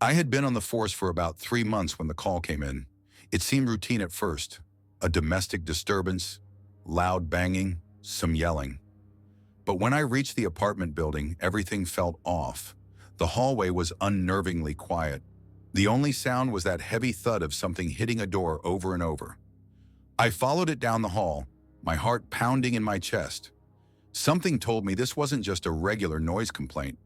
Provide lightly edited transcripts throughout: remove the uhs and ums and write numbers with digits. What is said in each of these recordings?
I had been on the force for about 3 months when the call came in. It seemed routine at first. A domestic disturbance, loud banging, some yelling. But when I reached the apartment building, everything felt off. The hallway was unnervingly quiet. The only sound was that heavy thud of something hitting a door over and over. I followed it down the hall, my heart pounding in my chest. Something told me this wasn't just a regular noise complaint.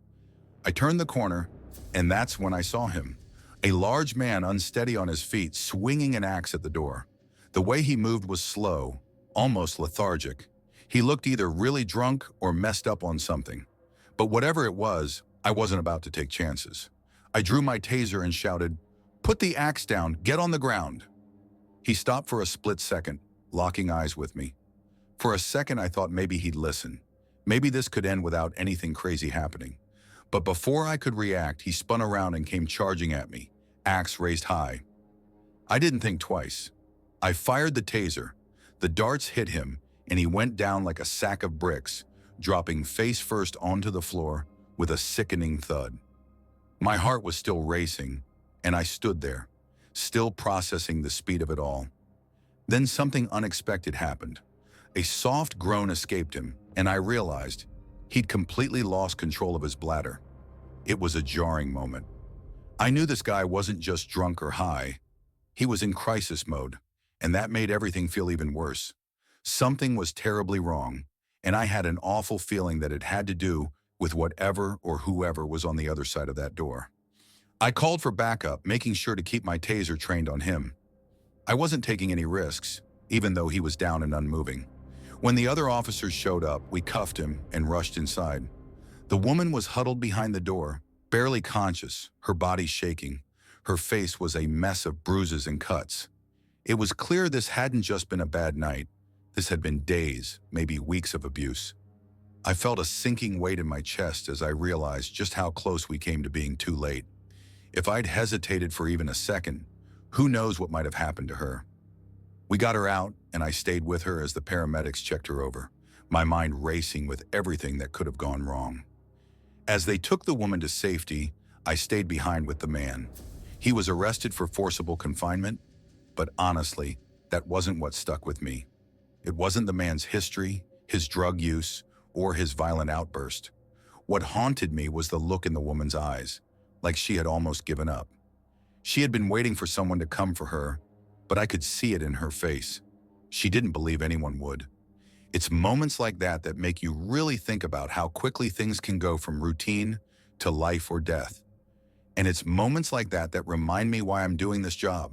I turned the corner, and that's when I saw him. A large man unsteady on his feet, swinging an axe at the door. The way he moved was slow, almost lethargic. He looked either really drunk or messed up on something. But whatever it was, I wasn't about to take chances. I drew my taser and shouted, "Put the axe down, get on the ground." He stopped for a split second, locking eyes with me. For a second, I thought maybe he'd listen. Maybe this could end without anything crazy happening. But before I could react, he spun around and came charging at me, axe raised high. I didn't think twice. I fired the taser. The darts hit him, and he went down like a sack of bricks, dropping face first onto the floor with a sickening thud. My heart was still racing, and I stood there, still processing the speed of it all. Then something unexpected happened. A soft groan escaped him, and I realized he'd completely lost control of his bladder. It was a jarring moment. I knew this guy wasn't just drunk or high. He was in crisis mode, and that made everything feel even worse. Something was terribly wrong, and I had an awful feeling that it had to do with whatever or whoever was on the other side of that door. I called for backup, making sure to keep my taser trained on him. I wasn't taking any risks, even though he was down and unmoving. When the other officers showed up, we cuffed him and rushed inside. The woman was huddled behind the door, barely conscious, her body shaking. Her face was a mess of bruises and cuts. It was clear this hadn't just been a bad night. This had been days, maybe weeks of abuse. I felt a sinking weight in my chest as I realized just how close we came to being too late. If I'd hesitated for even a second, who knows what might have happened to her. We got her out, and I stayed with her as the paramedics checked her over, my mind racing with everything that could have gone wrong. As they took the woman to safety, I stayed behind with the man. He was arrested for forcible confinement, but honestly, that wasn't what stuck with me. It wasn't the man's history, his drug use, or his violent outburst. What haunted me was the look in the woman's eyes, like she had almost given up. She had been waiting for someone to come for her, but I could see it in her face. She didn't believe anyone would. It's moments like that that make you really think about how quickly things can go from routine to life or death. And it's moments like that that remind me why I'm doing this job.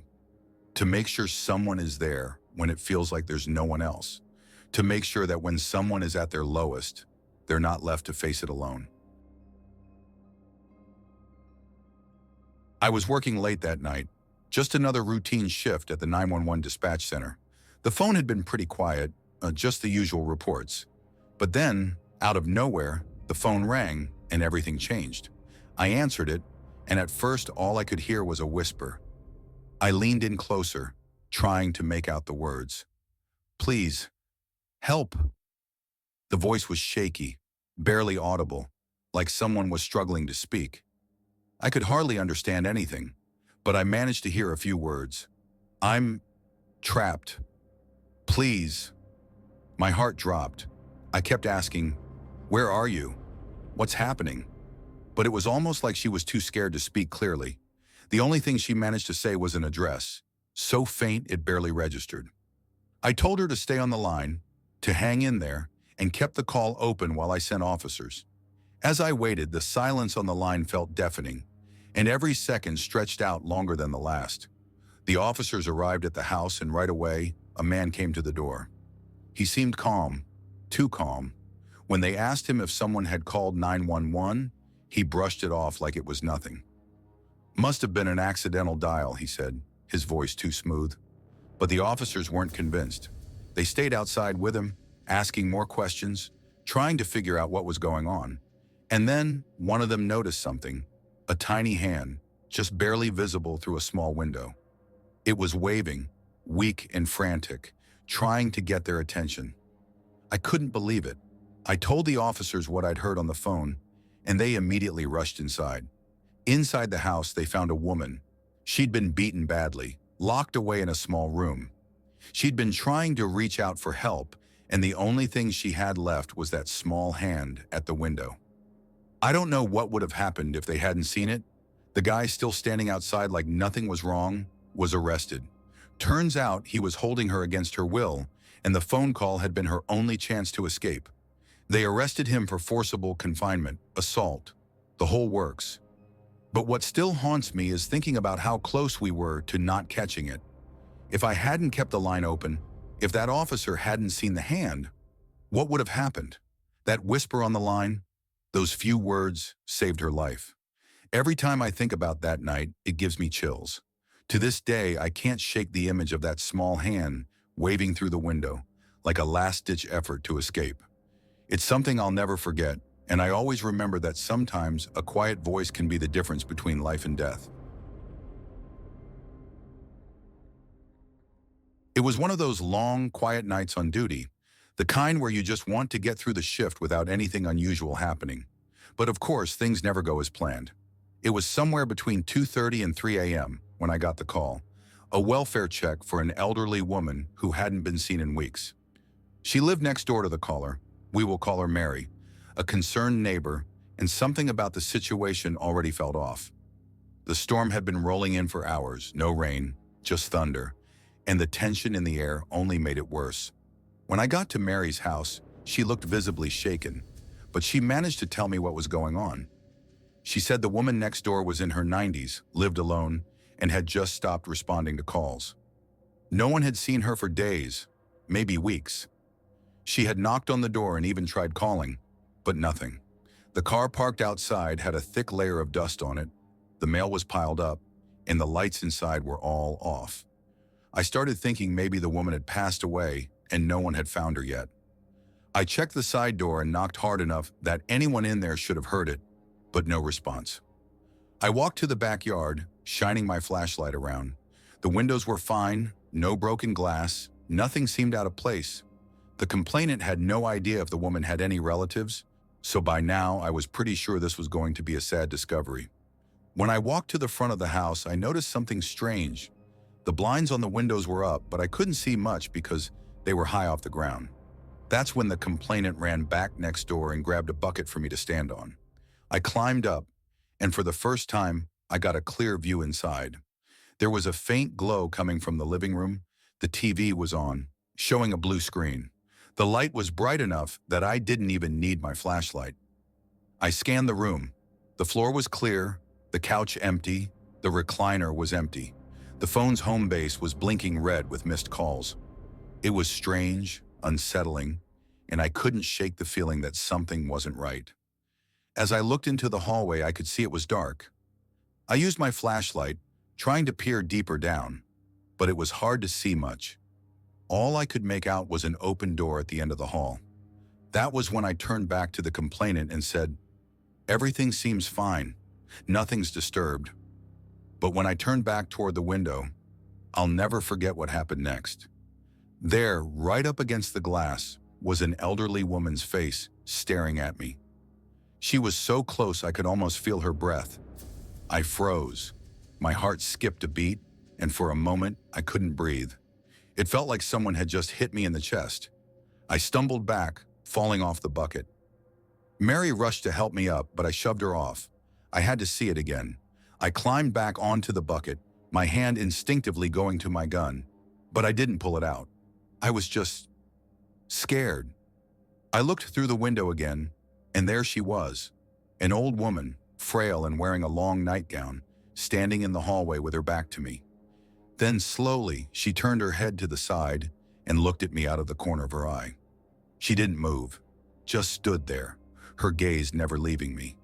To make sure someone is there when it feels like there's no one else. To make sure that when someone is at their lowest, they're not left to face it alone. I was working late that night, just another routine shift at the 911 dispatch center. The phone had been pretty quiet, just the usual reports. But then, out of nowhere, the phone rang and everything changed. I answered it, and at first all I could hear was a whisper. I leaned in closer, trying to make out the words. "Please, help." The voice was shaky, barely audible, like someone was struggling to speak. I could hardly understand anything, but I managed to hear a few words. "I'm trapped. Please." My heart dropped. I kept asking, "Where are you? What's happening?" But it was almost like she was too scared to speak clearly. The only thing she managed to say was an address, so faint it barely registered. I told her to stay on the line, to hang in there, and kept the call open while I sent officers. As I waited, the silence on the line felt deafening, and every second stretched out longer than the last. The officers arrived at the house, and right away, a man came to the door. He seemed calm, too calm. When they asked him if someone had called 911, he brushed it off like it was nothing. "Must have been an accidental dial," he said, his voice too smooth. But the officers weren't convinced. They stayed outside with him, asking more questions, trying to figure out what was going on. And then one of them noticed something, a tiny hand, just barely visible through a small window. It was waving, weak and frantic, trying to get their attention. I couldn't believe it. I told the officers what I'd heard on the phone, and they immediately rushed inside. Inside the house, they found a woman. She'd been beaten badly, locked away in a small room. She'd been trying to reach out for help, and the only thing she had left was that small hand at the window. I don't know what would have happened if they hadn't seen it. The guy still standing outside like nothing was wrong was arrested. Turns out he was holding her against her will, and the phone call had been her only chance to escape. They arrested him for forcible confinement, assault, the whole works. But what still haunts me is thinking about how close we were to not catching it. If I hadn't kept the line open, if that officer hadn't seen the hand, what would have happened? That whisper on the line, those few words saved her life. Every time I think about that night, it gives me chills. To this day, I can't shake the image of that small hand waving through the window, like a last-ditch effort to escape. It's something I'll never forget, and I always remember that sometimes a quiet voice can be the difference between life and death. It was one of those long, quiet nights on duty, the kind where you just want to get through the shift without anything unusual happening. But of course, things never go as planned. It was somewhere between 2:30 and 3 a.m. when I got the call, a welfare check for an elderly woman who hadn't been seen in weeks. She lived next door to the caller, we will call her Mary, a concerned neighbor, and something about the situation already felt off. The storm had been rolling in for hours, no rain, just thunder, and the tension in the air only made it worse. When I got to Mary's house, she looked visibly shaken, but she managed to tell me what was going on. She said the woman next door was in her 90s, lived alone, and had just stopped responding to calls. No one had seen her for days, maybe weeks. She had knocked on the door and even tried calling, but nothing. The car parked outside had a thick layer of dust on it, the mail was piled up, and the lights inside were all off. I started thinking maybe the woman had passed away and no one had found her yet. I checked the side door and knocked hard enough that anyone in there should have heard it, but no response. I walked to the backyard, shining my flashlight around. The windows were fine, no broken glass, nothing seemed out of place. The complainant had no idea if the woman had any relatives, so by now I was pretty sure this was going to be a sad discovery. When I walked to the front of the house, I noticed something strange. The blinds on the windows were up, but I couldn't see much because they were high off the ground. That's when the complainant ran back next door and grabbed a bucket for me to stand on. I climbed up, and for the first time, I got a clear view inside. There was a faint glow coming from the living room. The TV was on, showing a blue screen. The light was bright enough that I didn't even need my flashlight. I scanned the room. The floor was clear, the couch empty, the recliner was empty. The phone's home base was blinking red with missed calls. It was strange, unsettling, and I couldn't shake the feeling that something wasn't right. As I looked into the hallway, I could see it was dark. I used my flashlight, trying to peer deeper down, but it was hard to see much. All I could make out was an open door at the end of the hall. That was when I turned back to the complainant and said, "Everything seems fine. Nothing's disturbed." But when I turned back toward the window, I'll never forget what happened next. There, right up against the glass, was an elderly woman's face staring at me. She was so close I could almost feel her breath. I froze. My heart skipped a beat, and for a moment, I couldn't breathe. It felt like someone had just hit me in the chest. I stumbled back, falling off the bucket. Mary rushed to help me up, but I shoved her off. I had to see it again. I climbed back onto the bucket, my hand instinctively going to my gun, but I didn't pull it out. I was just scared. I looked through the window again, and there she was, an old woman, frail and wearing a long nightgown, standing in the hallway with her back to me. Then slowly, she turned her head to the side and looked at me out of the corner of her eye. She didn't move, just stood there, her gaze never leaving me.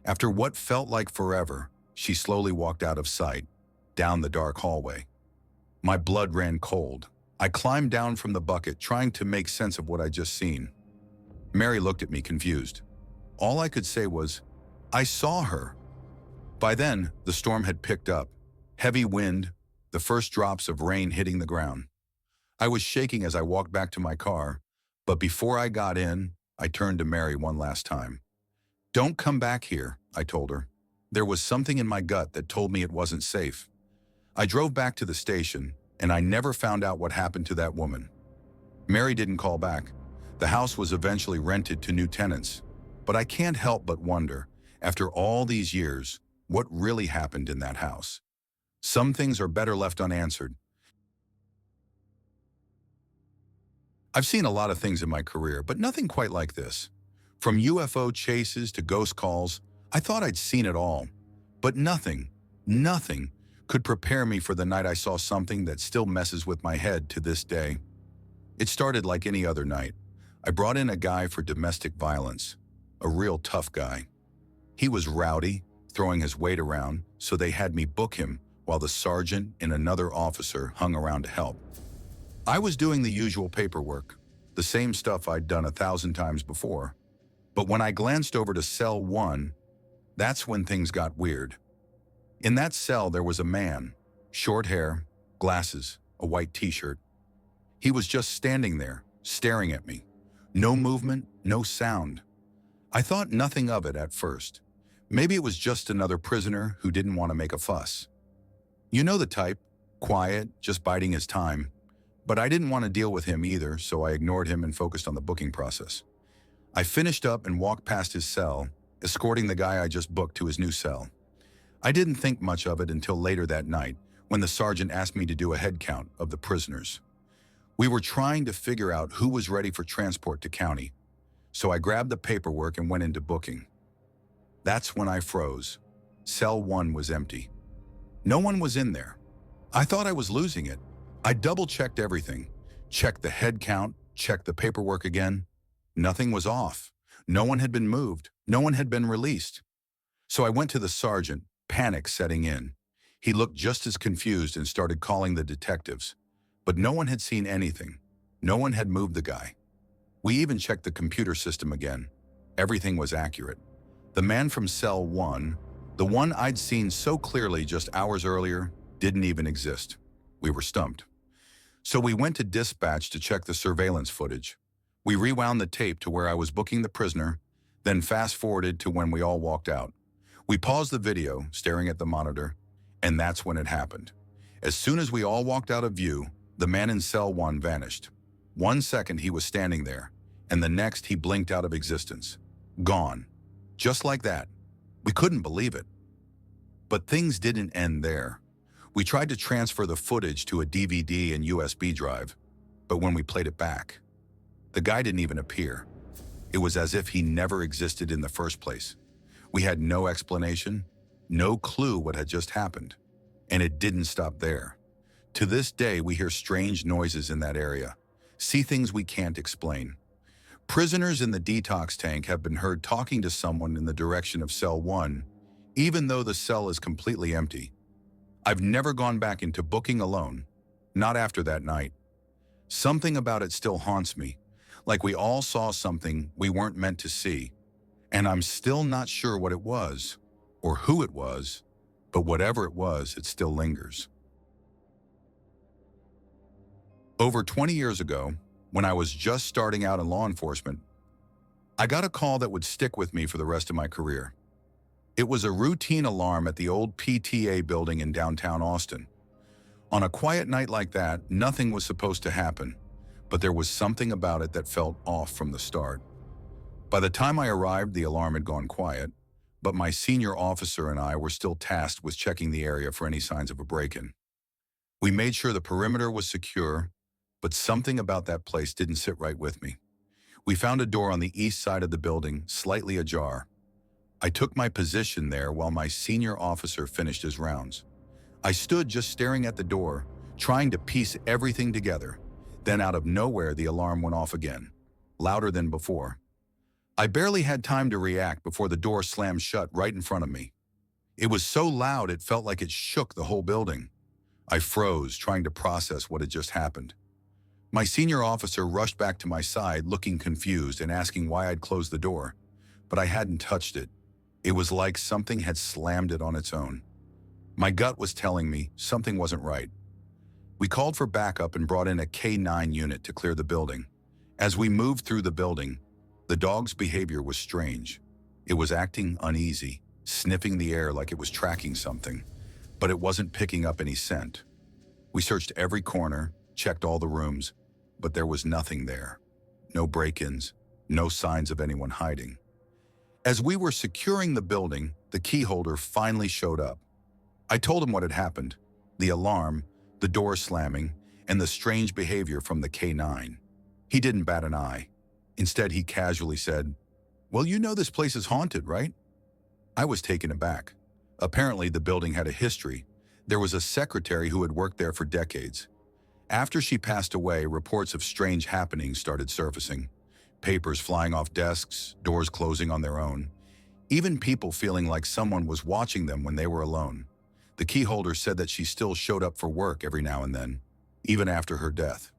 After what felt like forever, she slowly walked out of sight, down the dark hallway. My blood ran cold. I climbed down from the bucket, trying to make sense of what I'd just seen. Mary looked at me confused. All I could say was, "I saw her." By then, the storm had picked up. Heavy wind, the first drops of rain hitting the ground. I was shaking as I walked back to my car, but before I got in, I turned to Mary one last time. "Don't come back here," I told her. There was something in my gut that told me it wasn't safe. I drove back to the station, and I never found out what happened to that woman. Mary didn't call back. The house was eventually rented to new tenants. But I can't help but wonder, after all these years, what really happened in that house. Some things are better left unanswered. I've seen a lot of things in my career, but nothing quite like this. From UFO chases to ghost calls, I thought I'd seen it all. But nothing could prepare me for the night I saw something that still messes with my head to this day. It started like any other night. I brought in a guy for domestic violence, a real tough guy. He was rowdy, throwing his weight around, so they had me book him while the sergeant and another officer hung around to help. I was doing the usual paperwork, the same stuff I'd done 1,000 times before. But when I glanced over to cell 1, that's when things got weird. In that cell there was a man, short hair, glasses, a white t-shirt. He was just standing there, staring at me. No movement, no sound. I thought nothing of it at first. Maybe it was just another prisoner who didn't want to make a fuss. You know the type, quiet, just biding his time. But I didn't want to deal with him either, so I ignored him and focused on the booking process. I finished up and walked past his cell, escorting the guy I just booked to his new cell. I didn't think much of it until later that night, when the sergeant asked me to do a head count of the prisoners. We were trying to figure out who was ready for transport to county, so I grabbed the paperwork and went into booking. That's when I froze. Cell 1 was empty. No one was in there. I thought I was losing it. I double-checked everything. Checked the head count, checked the paperwork again. Nothing was off. No one had been moved. No one had been released. So I went to the sergeant, panic setting in. He looked just as confused and started calling the detectives. But no one had seen anything. No one had moved the guy. We even checked the computer system again. Everything was accurate. The man from cell 1, the one I'd seen so clearly just hours earlier, didn't even exist. We were stumped. So we went to dispatch to check the surveillance footage. We rewound the tape to where I was booking the prisoner, then fast-forwarded to when we all walked out. We paused the video, staring at the monitor, and that's when it happened. As soon as we all walked out of view, the man in cell 1 vanished. 1 second he was standing there, and the next he blinked out of existence. Gone. Just like that. We couldn't believe it. But things didn't end there. We tried to transfer the footage to a DVD and USB drive, but when we played it back, the guy didn't even appear. It was as if he never existed in the first place. We had no explanation, no clue what had just happened. And it didn't stop there. To this day, we hear strange noises in that area, see things we can't explain. Prisoners in the detox tank have been heard talking to someone in the direction of cell 1, even though the cell is completely empty. I've never gone back into booking alone, not after that night. Something about it still haunts me, like we all saw something we weren't meant to see, and I'm still not sure what it was, or who it was, but whatever it was, it still lingers. Over 20 years ago, when I was just starting out in law enforcement, I got a call that would stick with me for the rest of my career. It was a routine alarm at the old PTA building in downtown Austin. On a quiet night like that, nothing was supposed to happen, but there was something about it that felt off from the start. By the time I arrived, the alarm had gone quiet, but my senior officer and I were still tasked with checking the area for any signs of a break-in. We made sure the perimeter was secure, but something about that place didn't sit right with me. We found a door on the east side of the building, slightly ajar. I took my position there while my senior officer finished his rounds. I stood just staring at the door, trying to piece everything together. Then out of nowhere, the alarm went off again, louder than before. I barely had time to react before the door slammed shut right in front of me. It was so loud it felt like it shook the whole building. I froze, trying to process what had just happened. My senior officer rushed back to my side, looking confused and asking why I'd closed the door, but I hadn't touched it. It was like something had slammed it on its own. My gut was telling me something wasn't right. We called for backup and brought in a K9 unit to clear the building. As we moved through the building, the dog's behavior was strange. It was acting uneasy, sniffing the air like it was tracking something, but it wasn't picking up any scent. We searched every corner, checked all the rooms, but there was nothing there. No break-ins, no signs of anyone hiding. As we were securing the building, the key holder finally showed up. I told him what had happened: the alarm, the door slamming, and the strange behavior from the K9. He didn't bat an eye. Instead, he casually said, "Well, you know this place is haunted, right?" I was taken aback. Apparently, the building had a history. There was a secretary who had worked there for decades. After she passed away, reports of strange happenings started surfacing. Papers flying off desks, doors closing on their own. Even people feeling like someone was watching them when they were alone. The key holder said that she still showed up for work every now and then, even after her death.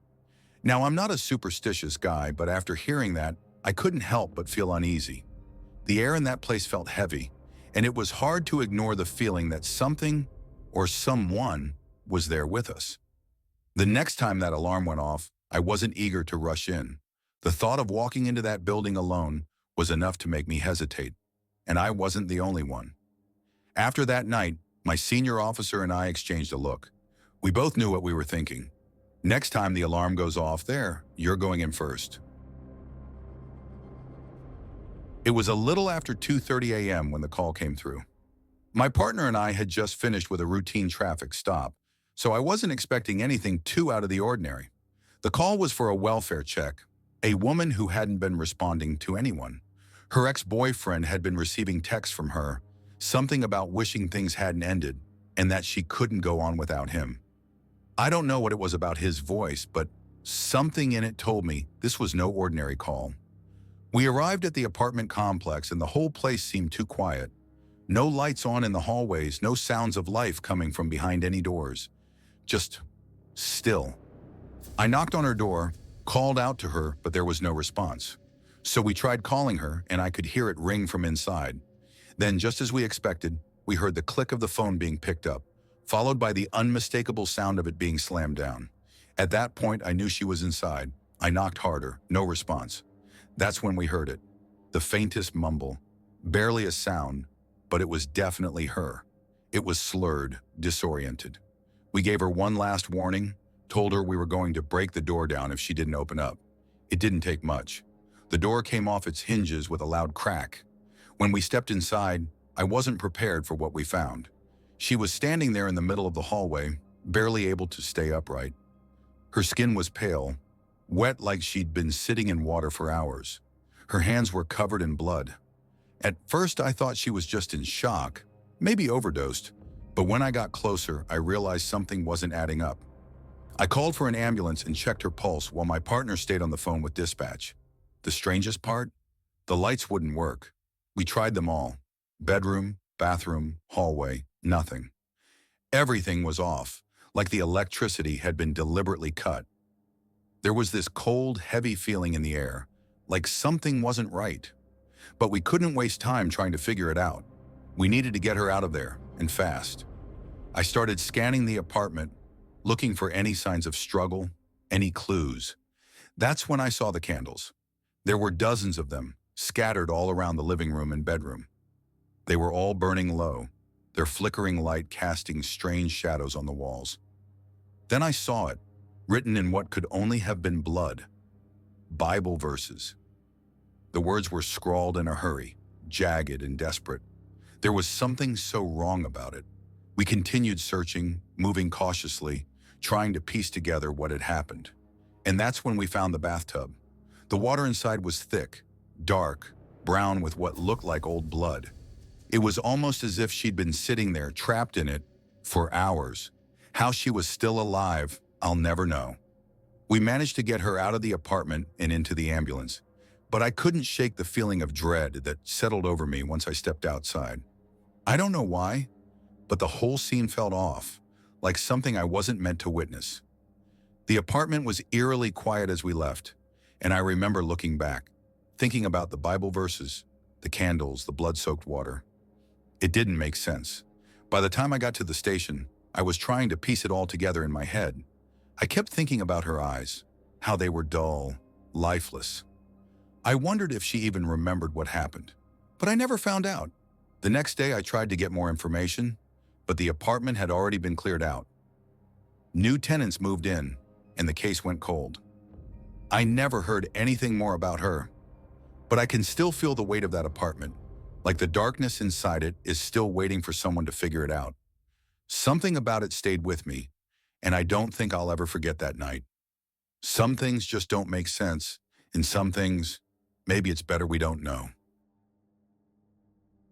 Now, I'm not a superstitious guy, but after hearing that, I couldn't help but feel uneasy. The air in that place felt heavy, and it was hard to ignore the feeling that something or someone was there with us. The next time that alarm went off, I wasn't eager to rush in. The thought of walking into that building alone was enough to make me hesitate, and I wasn't the only one. After that night, my senior officer and I exchanged a look. We both knew what we were thinking. Next time the alarm goes off there, you're going in first. It was a little after 2:30 a.m. when the call came through. My partner and I had just finished with a routine traffic stop, so I wasn't expecting anything too out of the ordinary. The call was for a welfare check, a woman who hadn't been responding to anyone. Her ex-boyfriend had been receiving texts from her, something about wishing things hadn't ended and that she couldn't go on without him. I don't know what it was about his voice, but something in it told me this was no ordinary call. We arrived at the apartment complex and the whole place seemed too quiet. No lights on in the hallways, no sounds of life coming from behind any doors. Just still. I knocked on her door, called out to her, but there was no response. So we tried calling her, and I could hear it ring from inside. Then, just as we expected, we heard the click of the phone being picked up, followed by the unmistakable sound of it being slammed down. At that point, I knew she was inside. I knocked harder, no response. That's when we heard it. The faintest mumble. Barely a sound, but it was definitely her. It was slurred, disoriented. We gave her one last warning, told her we were going to break the door down if she didn't open up. It didn't take much. The door came off its hinges with a loud crack. When we stepped inside, I wasn't prepared for what we found. She was standing there in the middle of the hallway, barely able to stay upright. Her skin was pale, wet like she'd been sitting in water for hours. Her hands were covered in blood. At first, I thought she was just in shock, maybe overdosed, but when I got closer, I realized something wasn't adding up. I called for an ambulance and checked her pulse while my partner stayed on the phone with dispatch. The strangest part? The lights wouldn't work. We tried them all. Bedroom, bathroom, hallway, nothing. Everything was off, like the electricity had been deliberately cut. There was this cold, heavy feeling in the air, like something wasn't right. But we couldn't waste time trying to figure it out. We needed to get her out of there, and fast. I started scanning the apartment, looking for any signs of struggle, any clues. That's when I saw the candles. There were dozens of them, scattered all around the living room and bedroom. They were all burning low, their flickering light casting strange shadows on the walls. Then I saw it, written in what could only have been blood. Bible verses. The words were scrawled in a hurry, jagged and desperate. There was something so wrong about it. We continued searching, moving cautiously, trying to piece together what had happened. And that's when we found the bathtub. The water inside was thick, dark, brown with what looked like old blood. It was almost as if she'd been sitting there, trapped in it, for hours. How she was still alive, I'll never know. We managed to get her out of the apartment and into the ambulance, but I couldn't shake the feeling of dread that settled over me once I stepped outside. I don't know why, but the whole scene felt off, like something I wasn't meant to witness. The apartment was eerily quiet as we left, and I remember looking back, thinking about the Bible verses, the candles, the blood-soaked water. It didn't make sense. By the time I got to the station, I was trying to piece it all together in my head. I kept thinking about her eyes, how they were dull, lifeless. I wondered if she even remembered what happened, but I never found out. The next day, I tried to get more information, but the apartment had already been cleared out. New tenants moved in, and the case went cold. I never heard anything more about her, but I can still feel the weight of that apartment, like the darkness inside it is still waiting for someone to figure it out. Something about it stayed with me, and I don't think I'll ever forget that night. Some things just don't make sense, and some things, maybe it's better we don't know.